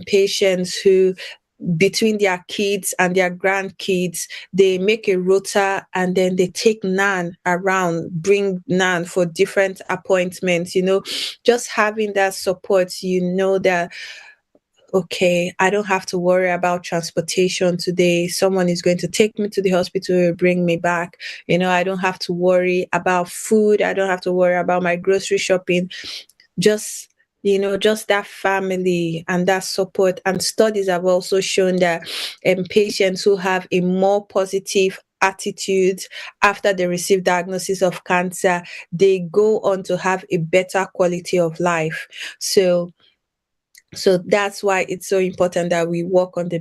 patients who, between their kids and their grandkids, they make a rota and then they take Nan around, bring Nan for different appointments. Just having that support, that, okay, I don't have to worry about transportation today. Someone is going to take me to the hospital, bring me back. I don't have to worry about food. I don't have to worry about my grocery shopping. Just that family and that support. And studies have also shown that patients who have a more positive attitude after they receive diagnosis of cancer, they go on to have a better quality of life. So that's why it's so important that we work on the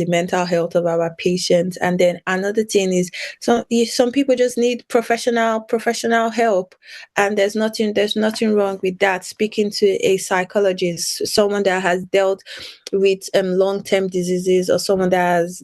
mental health of our patients. And then another thing is, some people just need professional help, and there's nothing wrong with that. Speaking to a psychologist, someone that has dealt with long-term diseases, or someone that is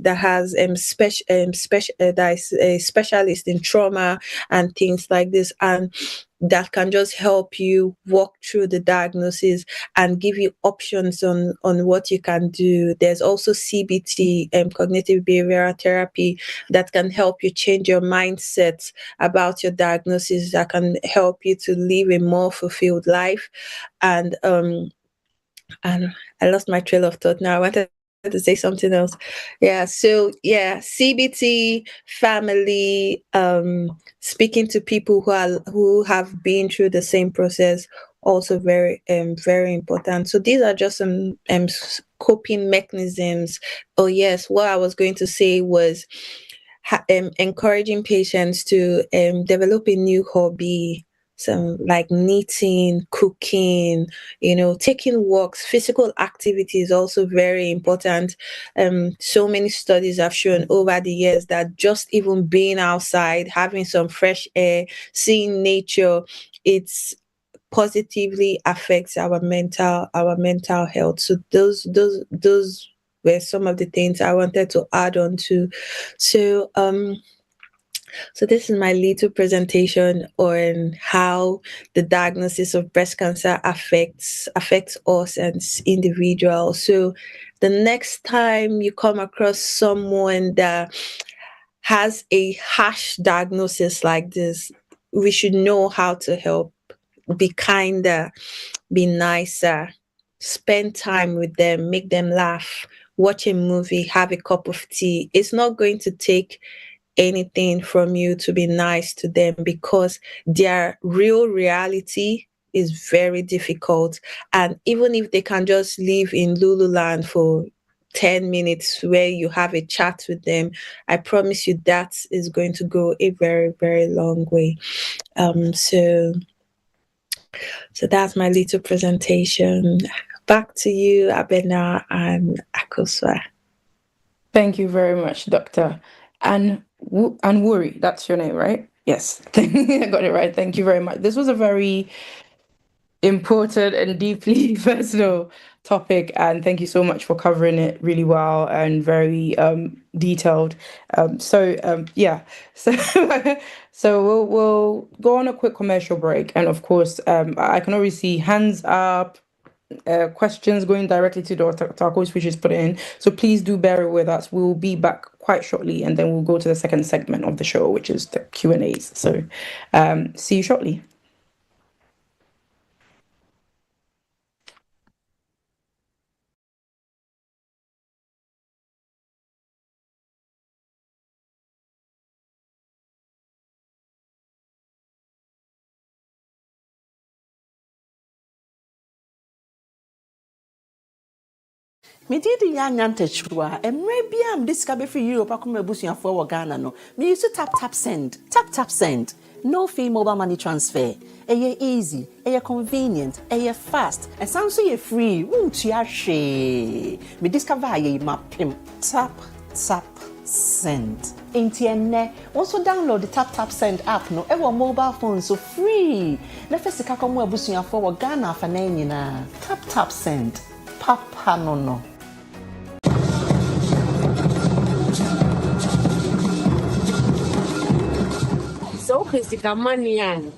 a specialist in trauma and things like this, and that can just help you walk through the diagnosis and give you options on what you can do. There's also CBT, cognitive behavioral therapy, that can help you change your mindset about your diagnosis, that can help you to live a more fulfilled life. And I lost my trail of thought now. I wanted to say something else. CBT, family, speaking to people who have been through the same process, also very important. So these are just some coping mechanisms. Oh yes, what I was going to say was encouraging patients to develop a new hobby, some like knitting, cooking, taking walks. Physical activity is also very important. So many studies have shown over the years that just even being outside, having some fresh air, seeing nature, it's positively affects our mental health. So those were some of the things I wanted to add on to. So this is my little presentation on how the diagnosis of breast cancer affects us as individuals. So the next time you come across someone that has a harsh diagnosis like this, we should know how to help. Be kinder, be nicer, spend time with them, make them laugh, watch a movie, have a cup of tea. It's not going to take anything from you to be nice to them, because their real reality is very difficult. And even if they can just live in Lululand for 10 minutes where you have a chat with them, I promise you that is going to go a very, very long way. So that's my little presentation. Back to you, Abena and Akosua. Thank you very much, Dr. Anwuri. That's your name, right? Yes. I got it right. Thank you very much. This was a very important and deeply personal topic, and thank you so much for covering it really well and very detailed. So we'll go on a quick commercial break, and of course I can already see hands up, questions going directly to Dr. Tarkos, which is put in. So please do bear with us. We'll be back quite shortly, and then we'll go to the second segment of the show, which is the Q&As. So see you shortly. Me did the young antechua, and maybe I'm discovered for Europe. I come a bushing for Ghana. No, me used to Taptap Send. Taptap Send. No fee mobile money transfer. Aye easy, aye convenient, aye fast, and sounds so free. Won't you she? Me discover aye map him. Tap Send. Intienne. Also download the Taptap Send app. No, ever mobile phone so free. Na first ka come a bushing for Ghana for na. Taptap Send. Papa no. So, Christy, come on, young.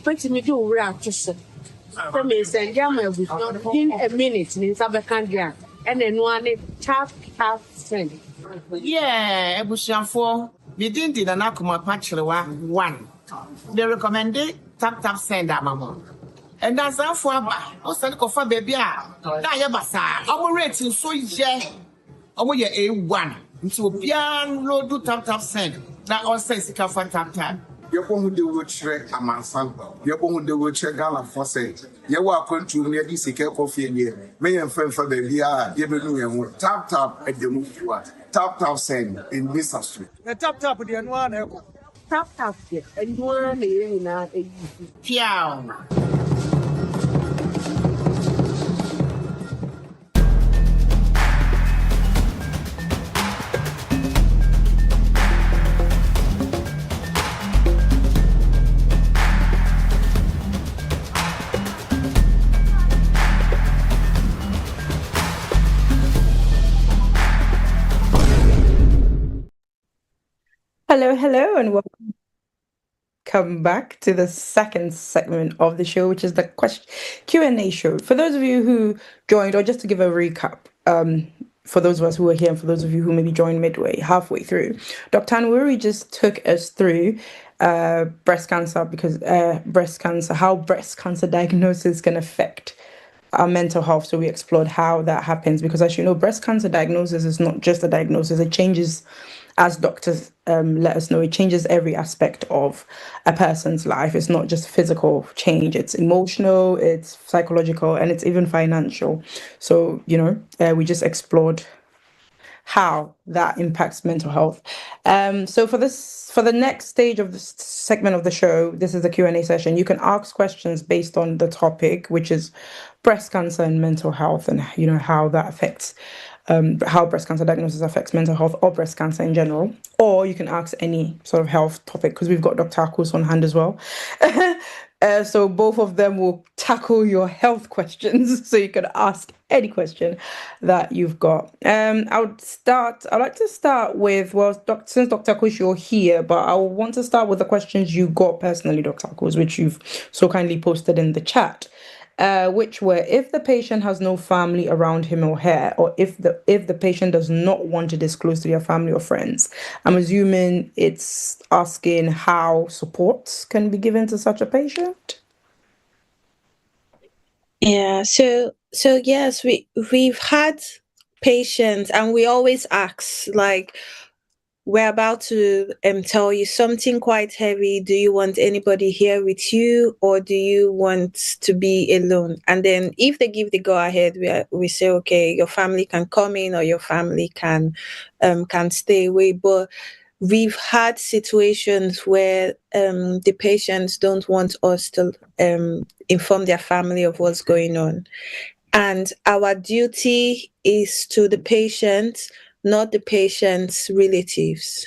Put me to Rakis. So me send you my in a minute in Sabakandria and then one tap send. Yeah, ebusiafo. Bidin di na kuma pachirewa 1. They recommended tap send amamo. And that's how for aba. O send ko fa baby a. Na ye basa. Omo rating so ye. Omo ye A1. Nti obian load do tap send. Na all say sika for tap. Yɛbɔ de wɔkyerɛ amansan yɛbɔ de wɔkyerɛ Ghana for say yɛwɔ akwantu ne yɛde sika kɔfie nie me yɛn fɛmfa baabi a yɛbɛnu yɛn ho tap ɛdɛmu fiwa tap send in this street The tap deɛ no ana ɛkɔ. Tap deɛ ɛno ara na yɛn nyinaa ɛyi. Piao. Hello, and welcome back to the second segment of the show, which is the Q&A show. For those of you who joined, or just to give a recap, for those of us who are here and for those of you who maybe joined halfway through, Dr. Anwuri just took us through breast cancer, because how breast cancer diagnosis can affect our mental health. So we explored how that happens, because as you know, breast cancer diagnosis is not just a diagnosis. It changes, as doctors let us know, it changes every aspect of a person's life. It's not just physical change, it's emotional, it's psychological, and it's even financial. So, we just explored how that impacts mental health. So for the next stage of this segment of the show, this is the Q&A session. You can ask questions based on the topic, which is breast cancer and mental health, and how that affects how breast cancer diagnosis affects mental health or breast cancer in general. Or you can ask any sort of health topic, because we've got Dr. Akos on hand as well. So both of them will tackle your health questions. So you can ask any question that you've got. I'd like to start with, since Dr. Akos, you're here, but I want to start with the questions you got personally, Dr. Akos, which you've so kindly posted in the chat. Which were, if the patient has no family around him or her, or if the patient does not want to disclose to their family or friends. I'm assuming it's asking how support can be given to such a patient. Yeah, so yes, we've had patients, and we always ask, like, we're about to tell you something quite heavy. Do you want anybody here with you, or do you want to be alone? And then if they give the go ahead, we say, okay, your family can come in, or your family can stay away. But we've had situations where the patients don't want us to inform their family of what's going on. And our duty is to the patient, not the patient's relatives.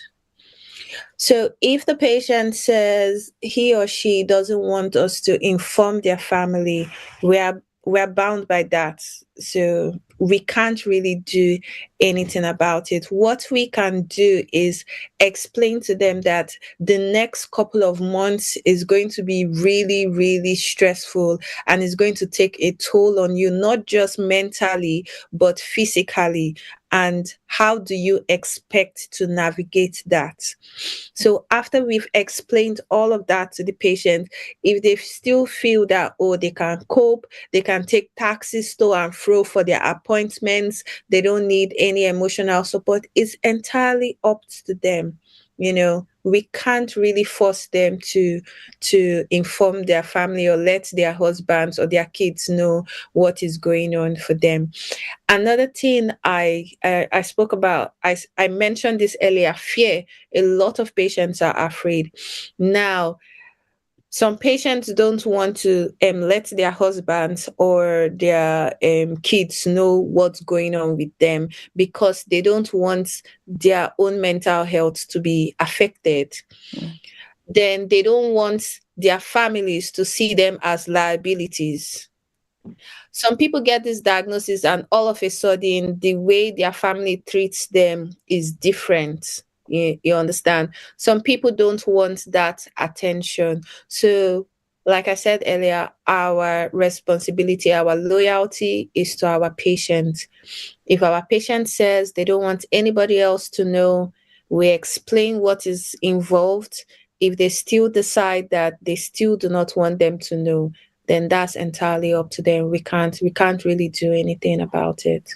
So if the patient says he or she doesn't want us to inform their family, we're bound by that. So we can't really do anything about it. What we can do is explain to them that the next couple of months is going to be really, really stressful, and is going to take a toll on you, not just mentally, but physically. And how do you expect to navigate that? So after we've explained all of that to the patient, if they still feel that, oh, they can cope, they can take taxis to and fro for their appointments, they don't need any emotional support, it's entirely up to them. We can't really force them to inform their family or let their husbands or their kids know what is going on for them. Another thing I spoke about, I mentioned this earlier, fear. A lot of patients are afraid. Now, some patients don't want to let their husbands or their kids know what's going on with them, because they don't want their own mental health to be affected. Then they don't want their families to see them as liabilities. Some people get this diagnosis, and all of a sudden the way their family treats them is different. You understand? Some people don't want that attention. So like I said earlier, our responsibility, our loyalty is to our patient. If our patient says they don't want anybody else to know, we explain what is involved. If they still decide that they still do not want them to know, then that's entirely up to them. We can't really do anything about it.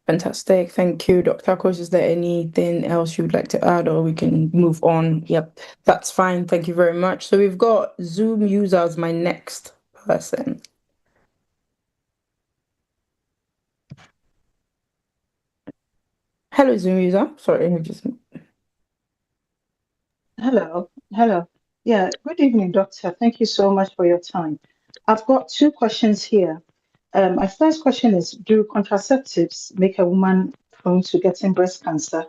Fantastic. Thank you, Dr. Akos. Is there anything else you would like to add, or we can move on? Yep, that's fine. Thank you very much. So we've got Zoom user as my next person. Hello, Zoom user. Sorry, I just... Hello. Yeah, good evening, doctor. Thank you so much for your time. I've got two questions here. My first question is, do contraceptives make a woman prone to getting breast cancer?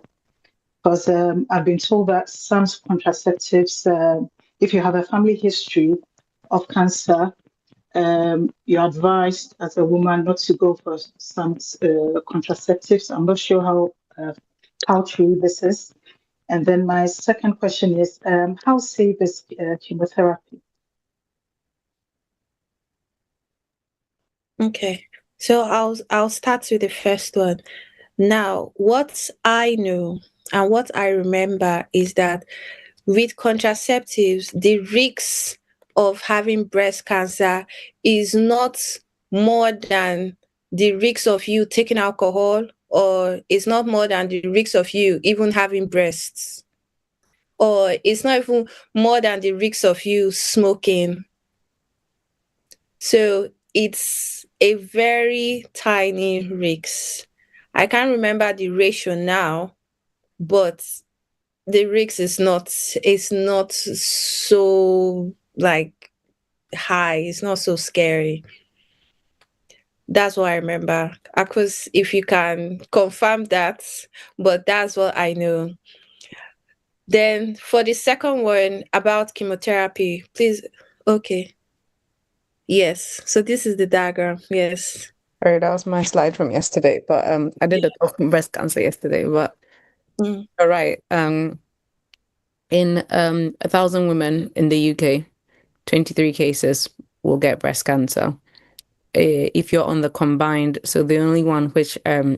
Because I've been told that some contraceptives, if you have a family history of cancer, you're advised as a woman not to go for some contraceptives. I'm not sure how true this is. And then my second question is, how safe is chemotherapy? Okay. So I'll start with the first one. Now, what I know and what I remember is that with contraceptives, the risks of having breast cancer is not more than the risks of you taking alcohol, or it's not more than the risks of you even having breasts, or it's not even more than the risks of you smoking. So it's a very tiny risk. I can't remember the ratio now, but the risk is not so like high. It's not so scary. That's what I remember. Because if you can confirm that, but that's what I know. Then for the second one about chemotherapy, please. Okay. Yes. So this is the diagram. Yes. Sorry, that was my slide from yesterday, but I did a talk on breast cancer yesterday, but Mm. all right. In 1,000 women in the UK, 23 cases will get breast cancer. If you're on the combined, so the only one which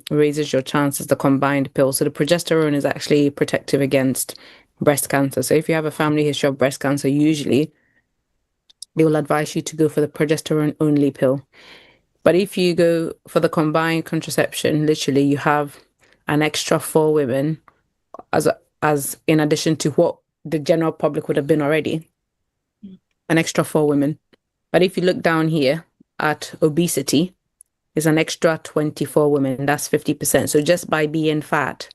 raises your chance is the combined pill. So the progesterone is actually protective against breast cancer. So if you have a family history of breast cancer, usually they will advise you to go for the progesterone only pill. But if you go for the combined contraception, literally you have an extra 4 women as in addition to what the general public would have been already, an extra 4 women. But if you look down here at obesity, is an extra 24 women. That's 50%. So just by being fat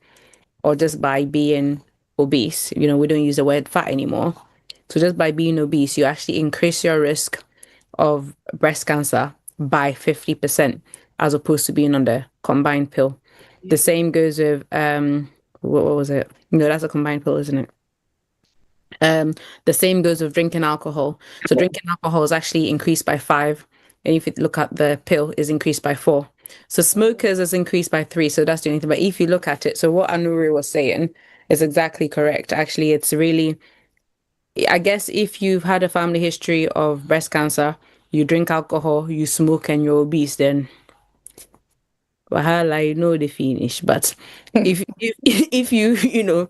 or just by being obese, we don't use the word fat anymore. So just by being obese, you actually increase your risk of breast cancer by 50% as opposed to being on the combined pill. The same goes with what was it? No, that's a combined pill, isn't it? The same goes with drinking alcohol. So drinking alcohol is actually increased by 5, and if you look at the pill, is increased by 4. So smokers is increased by 3. So that's the only thing. But if you look at it, so what Anwuri was saying is exactly correct. Actually, it's really, I guess, if you've had a family history of breast cancer, you drink alcohol, you smoke, and you're obese, then wahala, the finish. But if you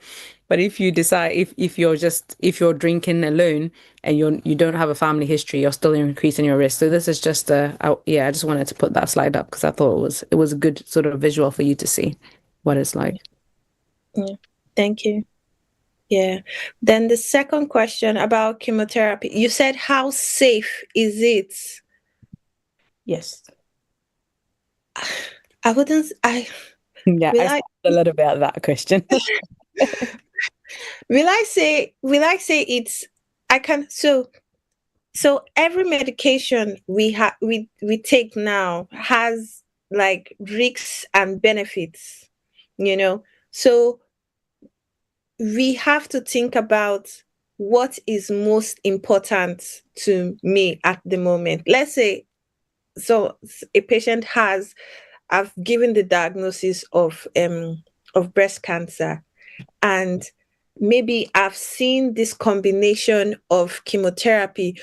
but if you decide, if you're drinking alone and you don't have a family history, you're still increasing your risk. So this is just I just wanted to put that slide up because I thought it was a good sort of visual for you to see what it's like. Yeah. Thank you. Yeah. Then the second question about chemotherapy. You said, how safe is it? Yes. I wouldn't. Yeah, Will I I? a little bit of that question. Will I say? Will I say it's? I can. So every medication we take now has like risks and benefits. So we have to think about what is most important to me at the moment. Let's say, so a patient I've given the diagnosis of breast cancer, and maybe I've seen this combination of chemotherapy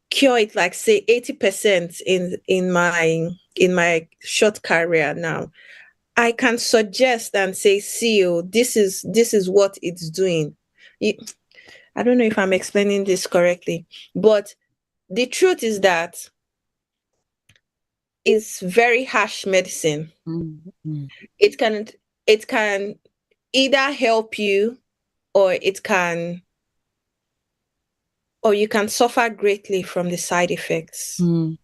cure it, like say 80% in my short career now. I can suggest and say, see, oh, this is what it's doing. I don't know if I'm explaining this correctly, but the truth is that it's very harsh medicine. Mm. It can it can either help you, or it can or you can suffer greatly from the side effects. Mm.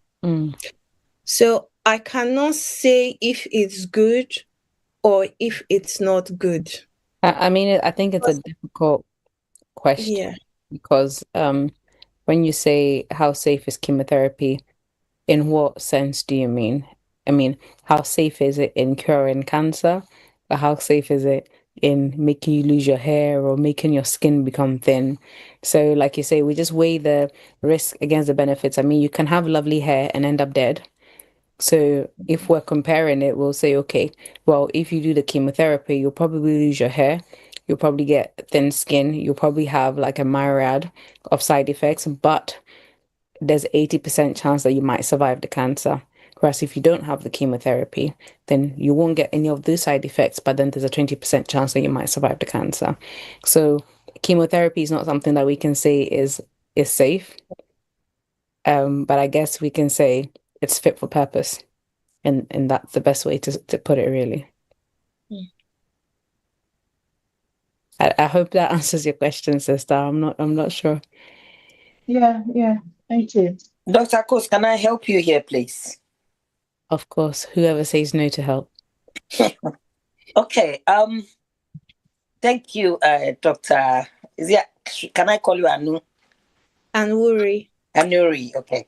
So I cannot say if it's good or if it's not good. I mean, I think it's a difficult question Yeah. because when you say how safe is chemotherapy, in what sense do you mean? I mean, how safe is it in curing cancer? Or how safe is it in making you lose your hair or making your skin become thin? So, like you say, we just weigh the risk against the benefits. I mean, you can have lovely hair and end up dead. So, if we're comparing it, we'll say, okay, well, if you do the chemotherapy, you'll probably lose your hair. You'll probably get thin skin. You'll probably have like a myriad of side effects, but there's 80% chance that you might survive the cancer. Whereas if you don't have the chemotherapy, then you won't get any of those side effects, but then there's a 20% chance that you might survive the cancer. So chemotherapy is not something that we can say is safe. But I guess we can say it's fit for purpose. And that's the best way to put it, really. Mm. I hope that answers your question, sister. I'm not sure. Yeah, yeah. Thank you. Dr. Coast, can I help you here, please? Of course, whoever says no to help. Okay. Thank you, Dr. Can I call you Anu? Anwuri. Anuri, okay.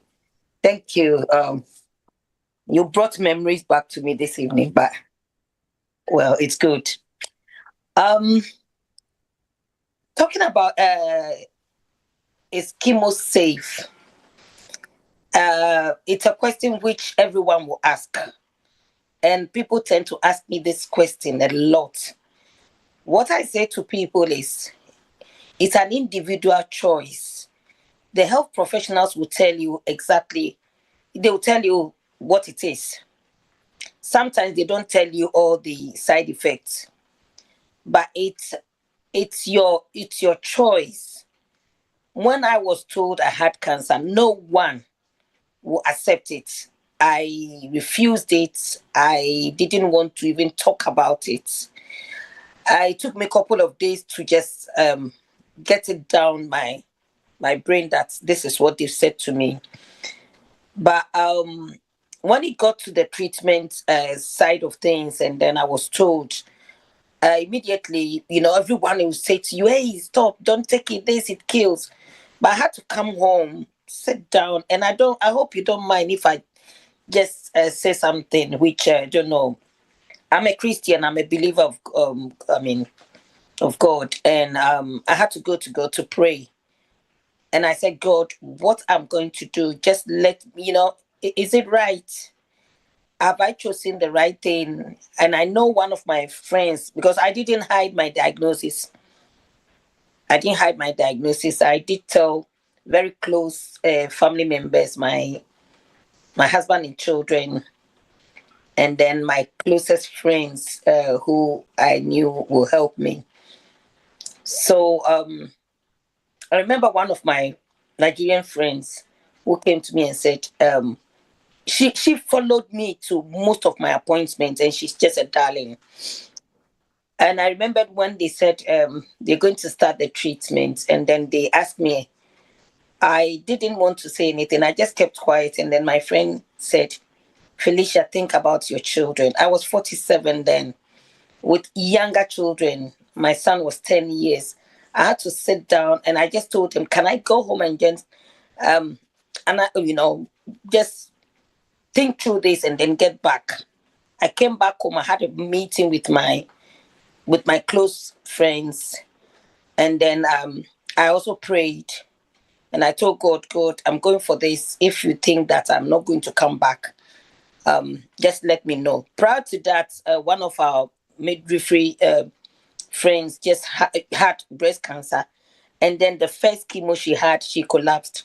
Thank you. You brought memories back to me this evening, but well, it's good. Talking about is chemo safe? It's a question which everyone will ask. And people tend to ask me this question a lot. What I say to people is it's an individual choice. The health professionals will tell you exactly, they will tell you what it is. Sometimes they don't tell you all the side effects, but it's your choice. When I was told I had cancer, no one will accept it. I refused it. I didn't want to even talk about it. It took me a couple of days to just get it down my brain that this is what they've said to me. But when it got to the treatment side of things, and then I was told immediately, everyone will say to you, "Hey, stop! Don't take it. This it kills." But I had to come home, sit down, and I hope you don't mind if I just say something which I don't know. I'm a Christian. I'm a believer of God, and I had to go to God to pray. And I said, God, what I'm going to do, just let me, is it right? Have I chosen the right thing? And I know one of my friends, because I didn't hide my diagnosis. I did tell very close family members, my husband and children, and then my closest friends who I knew will help me. So I remember one of my Nigerian friends who came to me and said, she followed me to most of my appointments, and she's just a darling. And I remembered when they said they're going to start the treatment, and then they asked me. I didn't want to say anything. I just kept quiet, and then my friend said, "Felicia, think about your children." I was 47 then, with younger children. My son was 10 years. I had to sit down, and I just told him, "Can I go home and just just think through this and then get back?" I came back home. I had a meeting with my close friends, and then I also prayed, and I told God, "God, I'm going for this. If you think that I'm not going to come back, just let me know." Prior to that, one of our midwifery friends just had breast cancer. And then the first chemo she had, she collapsed.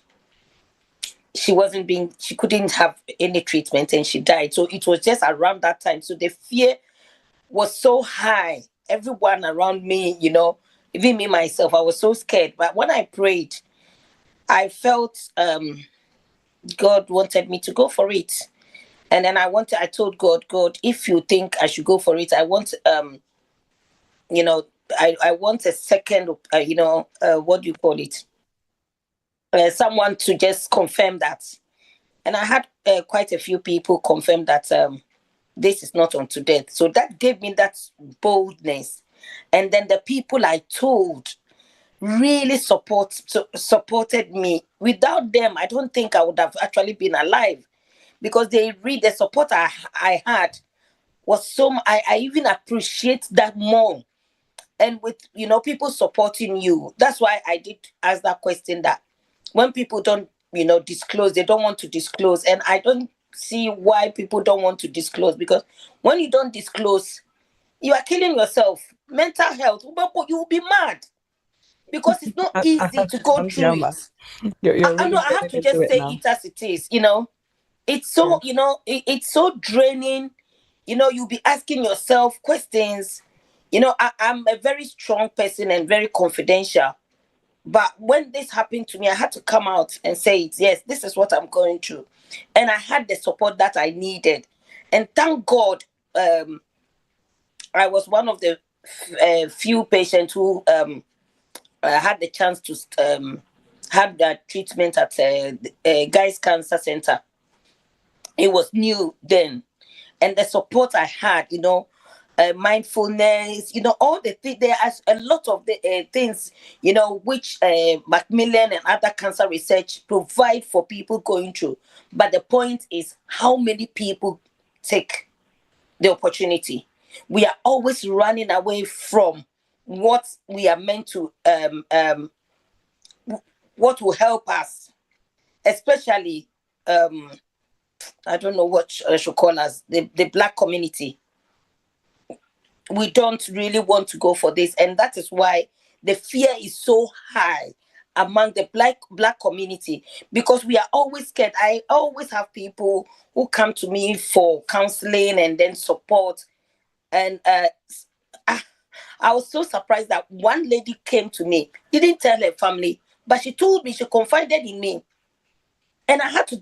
She couldn't have any treatment and she died. So it was just around that time. So the fear was so high. Everyone around me, even me myself, I was so scared. But when I prayed, I felt God wanted me to go for it. And then I told God, if you think I should go for it, I want, I want a second, what do you call it? Someone to just confirm that. And I had quite a few people confirm that this is not unto death. So that gave me that boldness. And then the people I told really supported me. Without them, I don't think I would have actually been alive, because the support I had was so. I even appreciate that more. And with people supporting you, that's why I did ask that question, that when people don't disclose, they don't want to disclose. And I don't see why people don't want to disclose, because when you don't disclose, you are killing yourself. Mental health, you will be mad, because it's not easy to go through it. You're I know, really I have getting to into just it say now. it as it is. It's so it's so draining. You'll be asking yourself questions. I'm a very strong person and very confidential. But when this happened to me, I had to come out and say it. Yes, this is what I'm going through. And I had the support that I needed. And thank God, I was one of the few patients who had the chance to have that treatment at Guy's Cancer Center. It was new then. And the support I had, mindfulness, all the things. There are a lot of the things, which Macmillan and other cancer research provide for people going through. But the point is, how many people take the opportunity? We are always running away from what we are meant to, what will help us, especially, I don't know what I should call us, the Black community. We don't really want to go for this, and that is why the fear is so high among the black community, because we are always scared. I always have people who come to me for counseling and then support. And I was so surprised that one lady came to me, didn't tell her family, but she told me, she confided in me, and I had to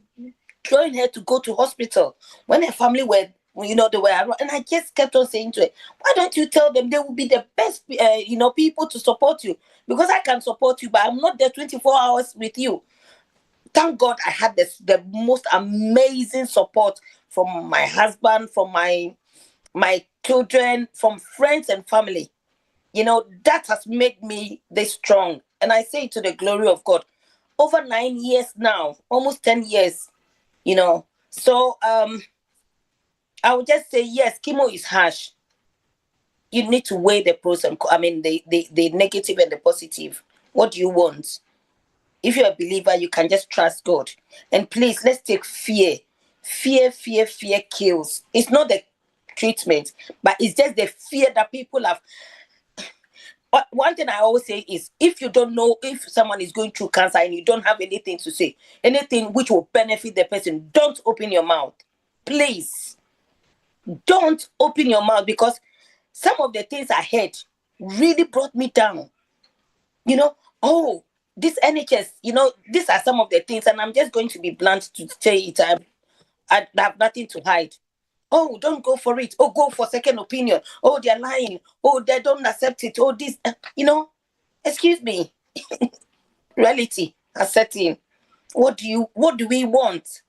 join her to go to hospital when her family were, they were around. And I just kept on saying to her, why don't you tell them? They will be the best, people to support you, because I can support you, but I'm not there 24 hours with you. Thank God I had the most amazing support from my husband, from my children, from friends and family. That has made me this strong. And I say it to the glory of God. Over 9 years now, almost 10 years, So I would just say, yes, chemo is harsh. You need to weigh the pros and the negative and the positive. What do you want? If you're a believer, you can just trust God. And please, let's take fear. Fear kills. It's not the treatment, but it's just the fear that people have. But one thing I always say is, if you don't know if someone is going through cancer and you don't have anything to say, anything which will benefit the person, don't open your mouth. Please, don't open your mouth, because some of the things I heard really brought me down. Oh, this NHS, these are some of the things, and I'm just going to be blunt to say it. I have nothing to hide. Oh, don't go for it. Oh, go for second opinion. Oh, they're lying. Oh, they don't accept it. Oh, this, excuse me. Reality has set in. What do we want?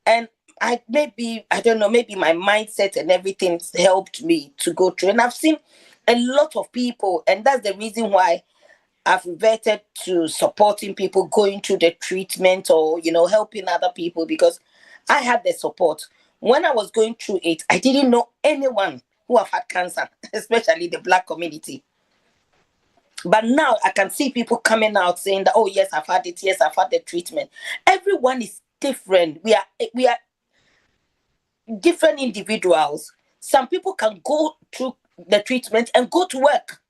And I don't know, maybe my mindset and everything helped me to go through. And I've seen a lot of people, and that's the reason why I've reverted to supporting people going through the treatment, or helping other people, because I had the support. When I was going through it, I didn't know anyone who have had cancer, especially the Black community. But now I can see people coming out saying that, oh yes, I've had it, yes, I've had the treatment. Everyone is different. We are different individuals. Some people can go through the treatment and go to work.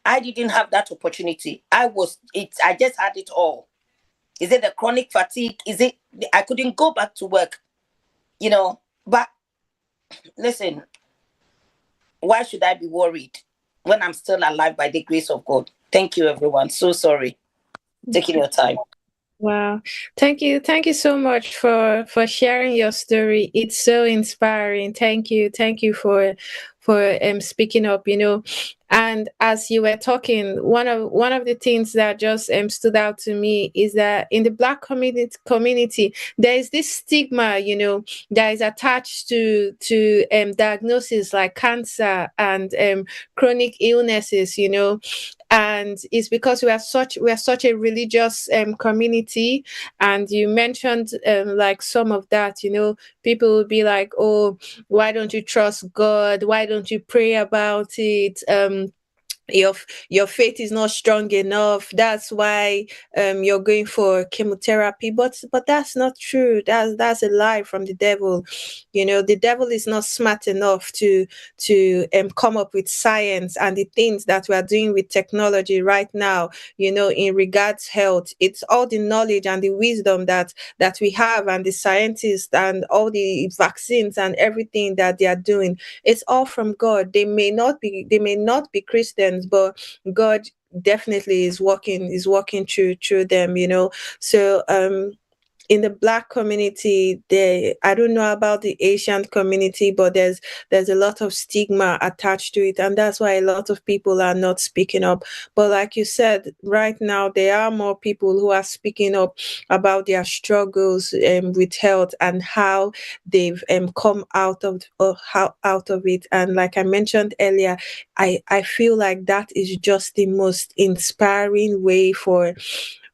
I didn't have that opportunity. I just had it all. Is it the chronic fatigue? Is it I couldn't go back to work? But listen, why should I be worried when I'm still alive by the grace of God? Thank you, everyone. So sorry. Taking your time. Wow. Thank you so much for sharing your story. It's so inspiring. Thank you for speaking up, and as you were talking, one of the things that just stood out to me is that in the Black community there is this stigma, that is attached to diagnosis like cancer and chronic illnesses, and it's because we are such a religious community. And you mentioned like some of that, people will be like, oh, why don't you trust God, why don't you pray about it, your your faith is not strong enough, that's why you're going for chemotherapy. But that's not true. That's a lie from the devil. The devil is not smart enough to come up with science and the things that we are doing with technology right now, in regards health. It's all the knowledge and the wisdom that we have, and the scientists and all the vaccines and everything that they are doing. It's all from God. They may not be Christians, but God definitely is working through them. So in the Black community, I don't know about the Asian community, but there's a lot of stigma attached to it, and that's why a lot of people are not speaking up. But like you said, right now there are more people who are speaking up about their struggles with health and how they've come out of it. And like I mentioned earlier, I feel like that is just the most inspiring way for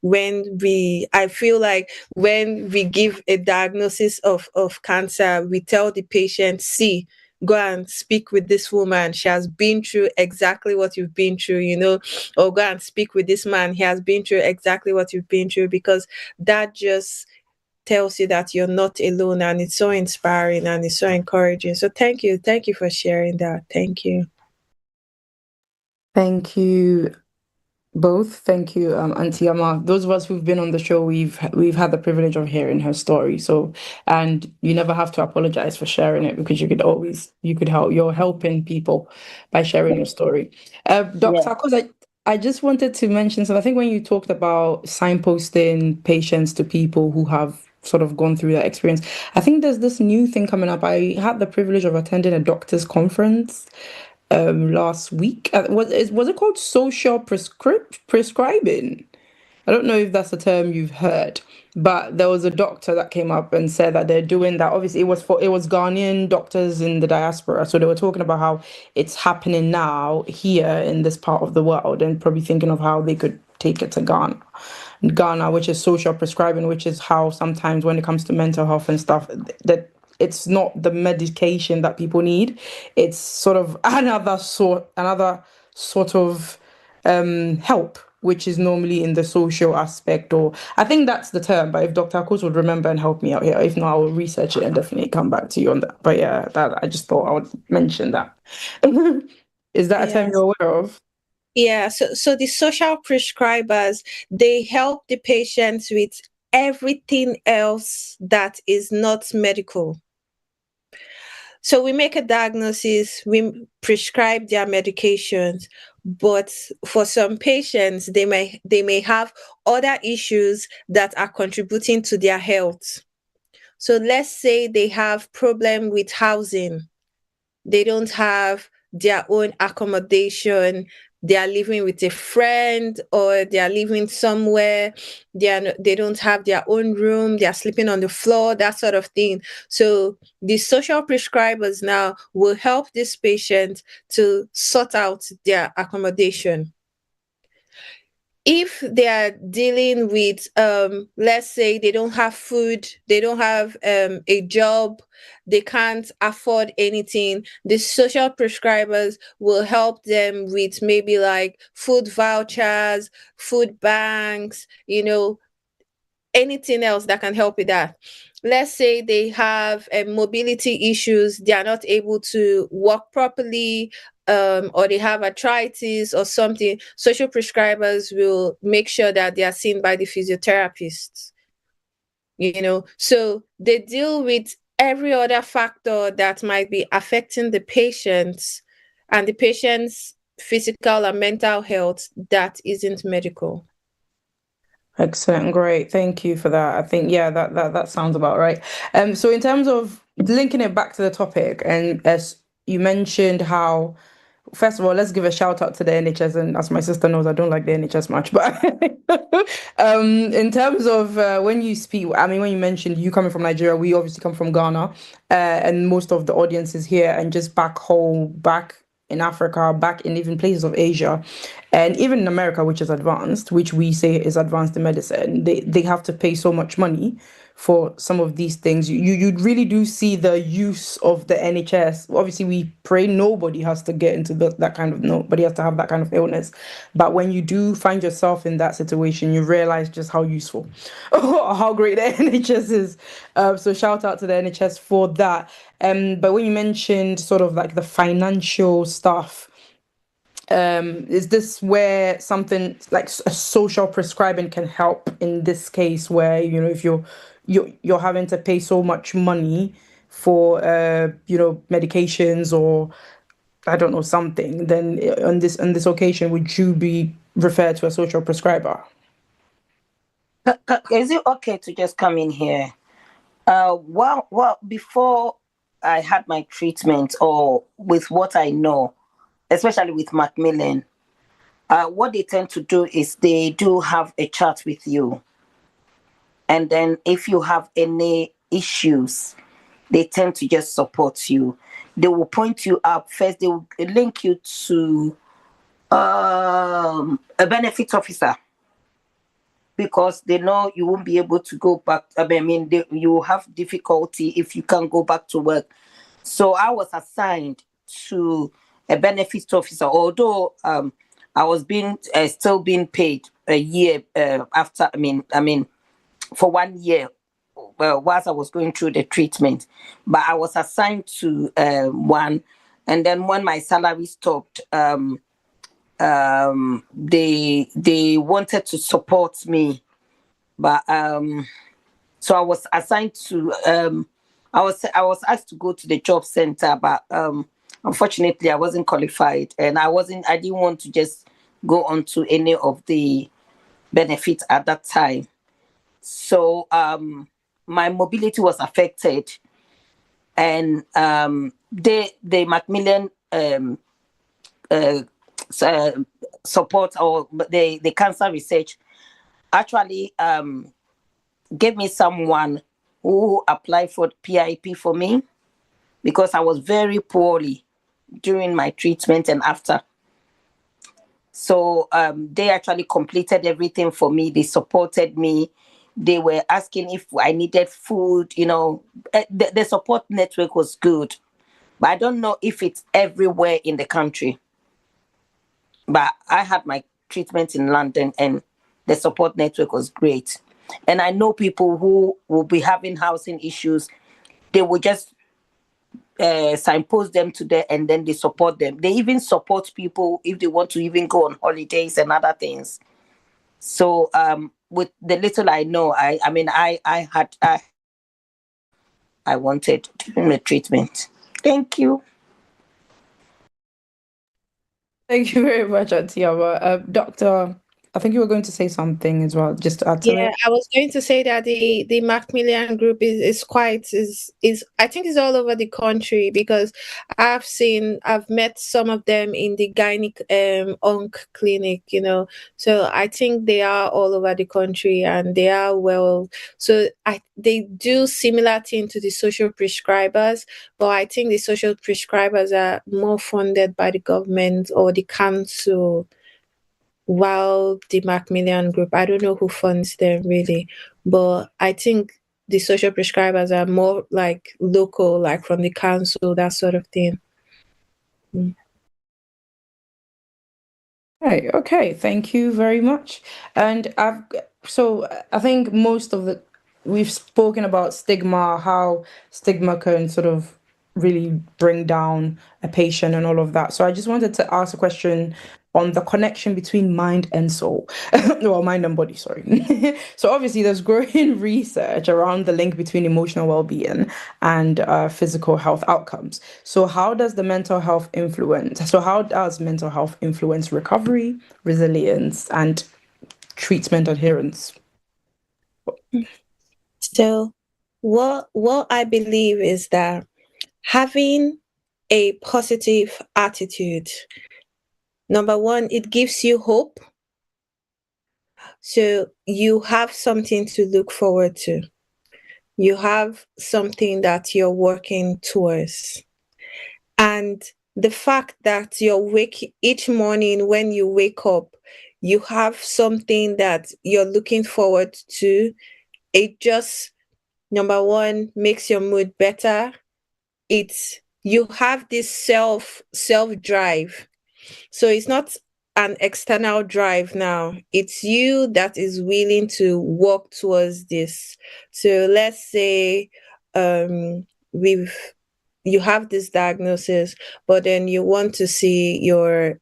I feel like when we give a diagnosis of cancer, we tell the patient, see, go and speak with this woman. She has been through exactly what you've been through, or go and speak with this man. He has been through exactly what you've been through, because that just tells you that you're not alone, and it's so inspiring and it's so encouraging. So thank you for sharing that. Thank you. Thank you both. Thank you, Auntie Amma. Those of us who've been on the show, we've had the privilege of hearing her story. So, and you never have to apologize for sharing it, because you could help. You're helping people by sharing your story. Dr. Akos, I just wanted to mention. So I think when you talked about signposting patients to people who have sort of gone through that experience, I think there's this new thing coming up. I had the privilege of attending a doctor's conference last week. Was it called social prescribing? I don't know if that's a term you've heard, but there was a doctor that came up and said that they're doing that. Obviously, it was Ghanaian doctors in the diaspora, so they were talking about how it's happening now here in this part of the world, and probably thinking of how they could take it to Ghana, which is social prescribing, which is how sometimes when it comes to mental health and stuff, that it's not the medication that people need. It's sort of another sort of help, which is normally in the social aspect, or I think that's the term. But if Dr. Akos would remember and help me out here, if not, I will research it and definitely come back to you on that. But yeah, that I just thought I would mention that. Is that a term Yes. you're aware of? Yeah, so the social prescribers, they help the patients with everything else that is not medical. So we make a diagnosis, we prescribe their medications, but for some patients, they may have other issues that are contributing to their health. So let's say they have problem with housing, they don't have their own accommodation, they are living with a friend, or they are living somewhere, they don't have their own room, they are sleeping on the floor, that sort of thing. So the social prescribers now will help this patient to sort out their accommodation. If they are dealing with let's say they don't have food, they don't have a job, they can't afford anything, the social prescribers will help them with maybe like food vouchers, food banks, anything else that can help with that. let's say they have mobility issues, they are not able to walk properly, or they have arthritis or something, social prescribers will make sure that they are seen by the physiotherapists. So they deal with every other factor that might be affecting the patients and the patient's physical and mental health that isn't medical. Excellent, great. Thank you for that. I think that sounds about right. So in terms of linking it back to the topic, and as you mentioned how, first of all, let's give a shout out to the NHS. And as my sister knows, I don't like the NHS much. But in terms of when you speak, I mean, when you mentioned you coming from Nigeria, we obviously come from Ghana, and most of the audience is here and just back home, back in Africa, back in even places of Asia, and even in America, which is advanced, which we say is advanced in medicine. They have to pay so much money for some of these things. You really do see the use of the NHS. Obviously, we pray nobody has to get into that kind of, nobody has to have that kind of illness. But when you do find yourself in that situation, you realize just how useful, how great the NHS is. So shout out to the NHS for that. But when you mentioned sort of like the financial stuff, is this where something like a social prescribing can help in this case, where if you're having to pay so much money for medications, or I don't know, something, then on this occasion, would you be referred to a social prescriber? Is it okay to just come in here? Well, before I had my treatment, or with what I know, especially with Macmillan, what they tend to do is they do have a chat with you. And then if you have any issues, they tend to just support you. They will point you up. First, they will link you to a benefit officer, because they know you won't be able to go back. You will have difficulty if you can't go back to work. So I was assigned to a benefit officer, although I was still being paid a year after. For 1 year, whilst I was going through the treatment, but I was assigned to one, and then when my salary stopped, they wanted to support me, but so I was assigned to I was asked to go to the job center, but unfortunately I wasn't qualified, and I didn't want to just go on to any of the benefits at that time. So my mobility was affected, and the Macmillan support, or the cancer research, actually gave me someone who applied for PIP for me, because I was very poorly during my treatment and after. So they actually completed everything for me. They supported me. They were asking if I needed food. The support network was good, but I don't know if it's everywhere in the country. But I had my treatment in London, and the support network was great. And I know people who will be having housing issues. They will just signpost them to there, and then they support them. They even support people if they want to even go on holidays and other things. So with the little I know, I wanted during the treatment. Thank you. Thank you very much, Atiaba. Doctor, I think you were going to say something as well, just to add to Yeah, it. I was going to say that the Macmillan group is quite is I think is all over the country, because I've met some of them in the gynec onc clinic, So I think they are all over the country, and they are well. So they do similar thing to the social prescribers, but I think the social prescribers are more funded by the government or the council, while the Macmillan group, I don't know who funds them really, but I think the social prescribers are more like local, like from the council, that sort of thing. Right, okay, thank you very much. And I think most of the we've spoken about stigma, how stigma can sort of really bring down a patient and all of that. So I just wanted to ask a question on the connection between mind and soul. Well, mind and body, sorry. So obviously there's growing research around the link between emotional well-being and physical health outcomes. So how does mental health influence recovery, resilience, and treatment adherence? So what I believe is that having a positive attitude, number one, it gives you hope. So you have something to look forward to. You have something that you're working towards. And the fact that each morning when you wake up, you have something that you're looking forward to, it just, number one, makes your mood better. You have this self drive. So it's not an external drive now. It's you that is willing to work towards this. So let's say we've you have this diagnosis, but then you want to see your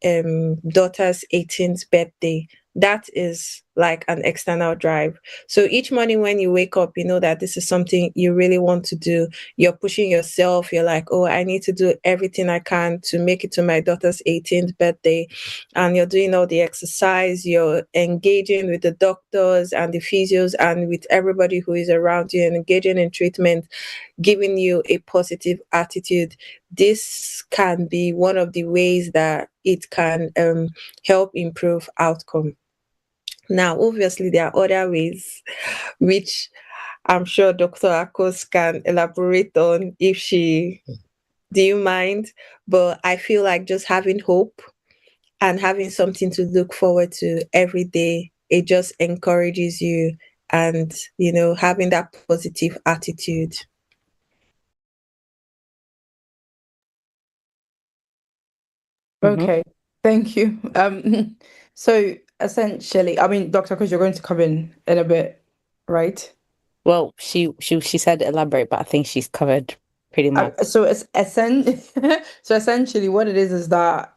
daughter's 18th birthday. That is like an external drive. So each morning when you wake up, you know that this is something you really want to do. You're pushing yourself. You're like, oh, I need to do everything I can to make it to my daughter's 18th birthday. And you're doing all the exercise. You're engaging with the doctors and the physios and with everybody who is around you and engaging in treatment, giving you a positive attitude. This can be one of the ways that it can help improve outcome. Now, obviously, there are other ways which I'm sure Dr. Akos can elaborate on if she, do you mind? But I feel like just having hope and having something to look forward to every day, it just encourages you and, having that positive attitude. Okay, thank you. So essentially, I mean, Doctor, because you're going to come in a bit, right? Well, she said elaborate, but I think she's covered pretty much. So so essentially, what it is that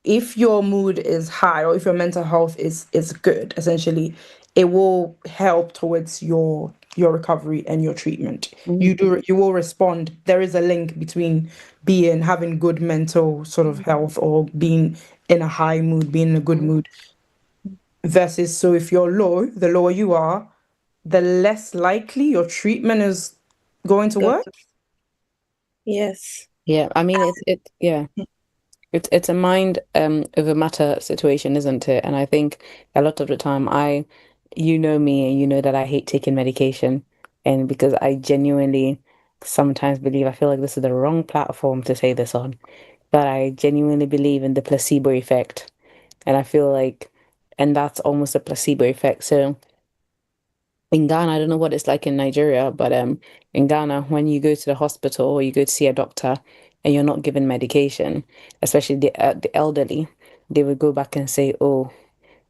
if your mood is high or if your mental health is good, essentially, it will help towards your recovery and your treatment. You will respond. There is a link between having good mental sort of health or being in a high mood, being in a good mood, versus, so if you're low, the lower you are, the less likely your treatment is going to Got work. Yes. Yeah, I mean it's a mind over matter situation, isn't it? And I think a lot of the time you know me and you know that I hate taking medication, and because I genuinely sometimes believe, I feel like this is the wrong platform to say this on, but I genuinely believe in the placebo effect. And I feel like, and that's almost a placebo effect. So in Ghana, I don't know what it's like in Nigeria, but in Ghana, when you go to the hospital or you go to see a doctor and you're not given medication, especially the elderly, they would go back and say, "Oh,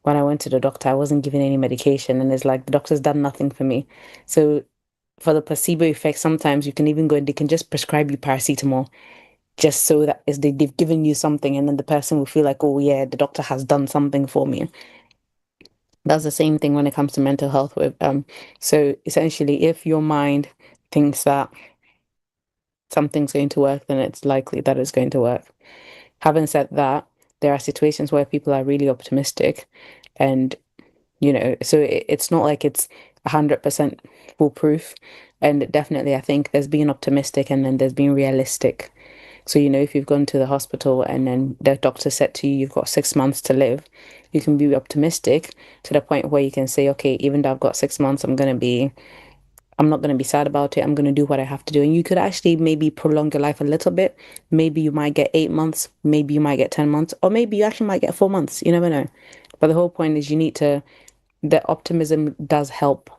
when I went to the doctor, I wasn't given any medication," and it's like the doctor's done nothing for me. So for the placebo effect, sometimes you can even go and they can just prescribe you paracetamol just so that they've given you something, and then the person will feel like, "Oh yeah, the doctor has done something for me." That's the same thing when it comes to mental health with so essentially if your mind thinks that something's going to work, then it's likely that it's going to work. Having said that, there are situations where people are really optimistic, and so it's not like it's 100% foolproof. And definitely I think there's being optimistic and then there's being realistic. So, if you've gone to the hospital and then the doctor said to you, you've got 6 months to live, you can be optimistic to the point where you can say, okay, even though I've got 6 months, I'm not going to be sad about it. I'm going to do what I have to do. And you could actually maybe prolong your life a little bit. Maybe you might get 8 months, maybe you might get 10 months, or maybe you actually might get 4 months. You never know. But the whole point is the optimism does help